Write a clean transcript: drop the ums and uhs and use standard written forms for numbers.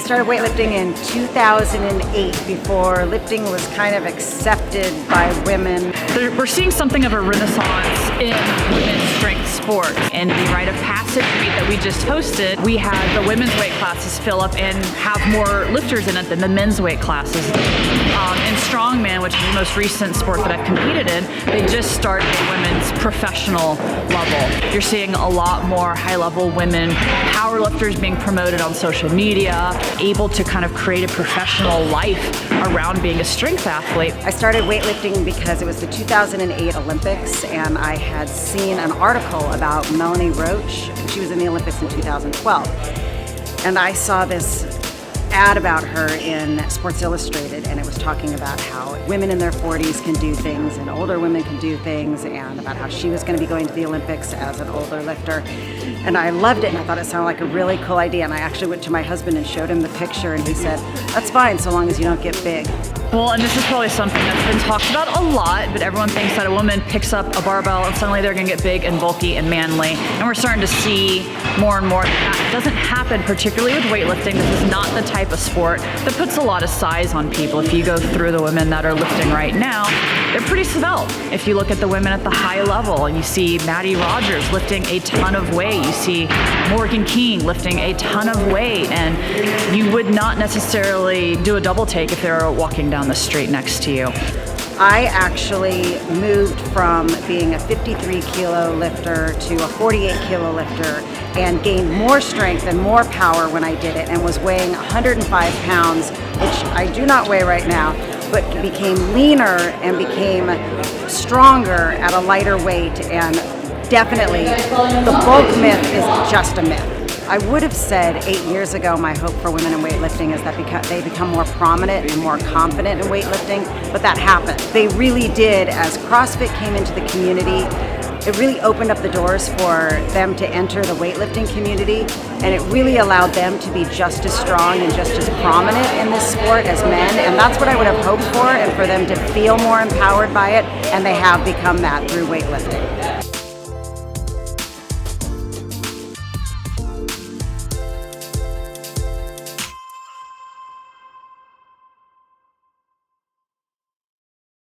started weightlifting in 2008, before lifting was kind of accepted by women. We're seeing something of a renaissance in women's strength sport. In the rite of passage meet that we just hosted, we had the women's weight classes fill up and have more lifters in it than the men's weight classes. In strongman, which is the most recent sport that I've competed in, they just started the women's professional level. You're seeing a lot more high-level women power lifters being promoted on social media, able to kind of create a professional life around being a strength athlete. I started weightlifting because it was the 2008 Olympics, and I had seen an article about Melanie Roach. She was in the Olympics in 2012. And I saw this ad about her in Sports Illustrated, and it was talking about how women in their 40s can do things and older women can do things, and about how she was going to be going to the Olympics as an older lifter. And I loved it, and I thought it sounded like a really cool idea, and I actually went to my husband and showed him the picture, and he said, "That's fine so long as you don't get big." Well, and this is probably something that's been talked about a lot, but everyone thinks that a woman picks up a barbell and suddenly they're going to get big and bulky and manly. And we're starting to see more and more that doesn't happen, particularly with weightlifting. This is not the type of sport that puts a lot of size on people. If you go through the women that are lifting right now, they're pretty svelte. If you look at the women at the high level, and you see Maddie Rogers lifting a ton of weight, you see Morgan King lifting a ton of weight, and you would not necessarily do a double take if they were walking down the street next to you. I actually moved from being a 53 kilo lifter to a 48 kilo lifter and gained more strength and more power when I did it, and was weighing 105 pounds, which I do not weigh right now, but became leaner and became stronger at a lighter weight. And definitely the bulk myth is just a myth. I would have said 8 years ago my hope for women in weightlifting is that they become more prominent and more confident in weightlifting, but that happened. They really did. As CrossFit came into the community, it really opened up the doors for them to enter the weightlifting community, and it really allowed them to be just as strong and just as prominent in this sport as men, and that's what I would have hoped for, and for them to feel more empowered by it, and they have become that through weightlifting.